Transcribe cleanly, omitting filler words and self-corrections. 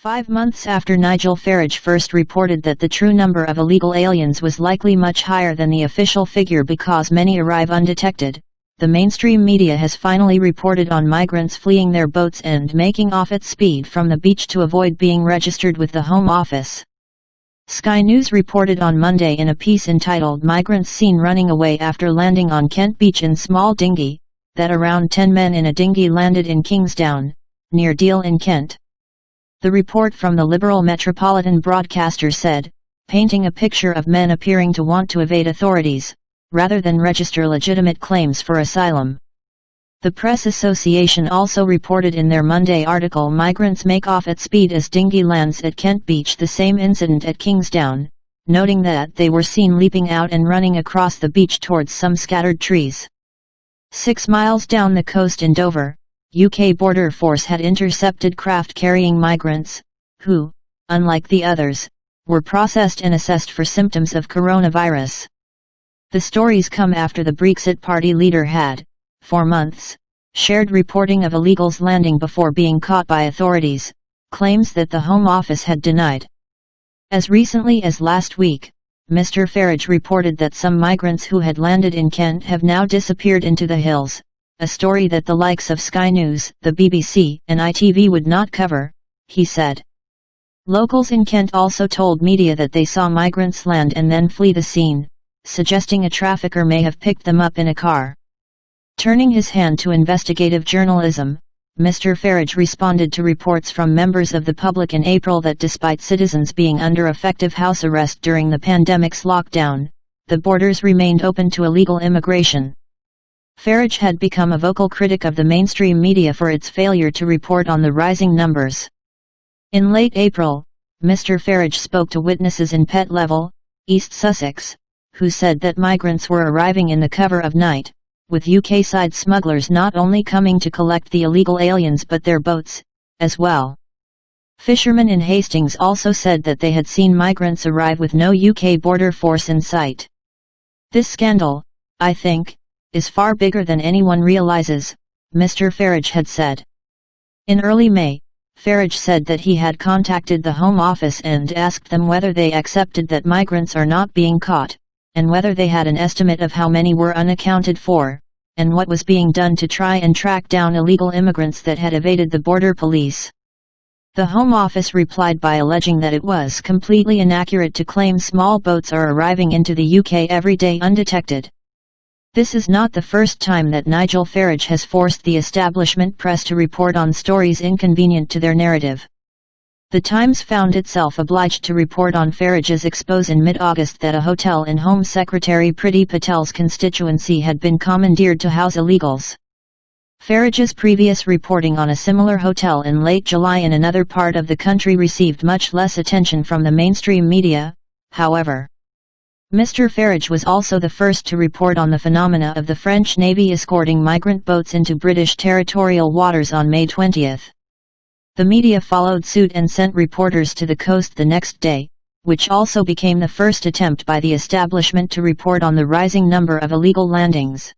5 months after Nigel Farage first reported that the true number of illegal aliens was likely much higher than the official figure because many arrive undetected, the mainstream media has finally reported on migrants fleeing their boats and making off at speed from the beach to avoid being registered with the Home Office. Sky News reported on Monday in a piece entitled "Migrants Seen Running Away After Landing on Kent Beach in Small Dinghy," that around 10 men in a dinghy landed in Kingsdown, near Deal in Kent. The report from the liberal-metropolitan broadcaster said, painting a picture of men appearing to want to evade authorities, rather than register legitimate claims for asylum. The Press Association also reported in their Monday article "Migrants Make Off at Speed as Dinghy Lands at Kent Beach" the same incident at Kingsdown, noting that they were seen leaping out and running across the beach towards some scattered trees. 6 miles down the coast in Dover, UK Border Force had intercepted craft carrying migrants, who, unlike the others, were processed and assessed for symptoms of coronavirus. The stories come after the Brexit Party leader had, for months, shared reporting of illegals landing before being caught by authorities, claims that the Home Office had denied. As recently as last week, Mr. Farage reported that some migrants who had landed in Kent have now disappeared into the hills, a story that the likes of Sky News, the BBC, and ITV would not cover, he said. Locals in Kent also told media that they saw migrants land and then flee the scene, suggesting a trafficker may have picked them up in a car. Turning his hand to investigative journalism, Mr. Farage responded to reports from members of the public in April that despite citizens being under effective house arrest during the pandemic's lockdown, the borders remained open to illegal immigration. Farage had become a vocal critic of the mainstream media for its failure to report on the rising numbers. In late April, Mr. Farage spoke to witnesses in Pett Level, East Sussex, who said that migrants were arriving in the cover of night, with UK-side smugglers not only coming to collect the illegal aliens but their boats, as well. Fishermen in Hastings also said that they had seen migrants arrive with no UK border force in sight. "This scandal, I think, is far bigger than anyone realizes," Mr. Farage had said. In early May, Farage said that he had contacted the Home Office and asked them whether they accepted that migrants are not being caught, and whether they had an estimate of how many were unaccounted for, and what was being done to try and track down illegal immigrants that had evaded the border police. The Home Office replied by alleging that it was completely inaccurate to claim small boats are arriving into the UK every day undetected. This is not the first time that Nigel Farage has forced the establishment press to report on stories inconvenient to their narrative. The Times found itself obliged to report on Farage's expose in mid-August that a hotel in Home Secretary Priti Patel's constituency had been commandeered to house illegals. Farage's previous reporting on a similar hotel in late July in another part of the country received much less attention from the mainstream media, however. Mr. Farage was also the first to report on the phenomena of the French Navy escorting migrant boats into British territorial waters on May 20. The media followed suit and sent reporters to the coast the next day, which also became the first attempt by the establishment to report on the rising number of illegal landings.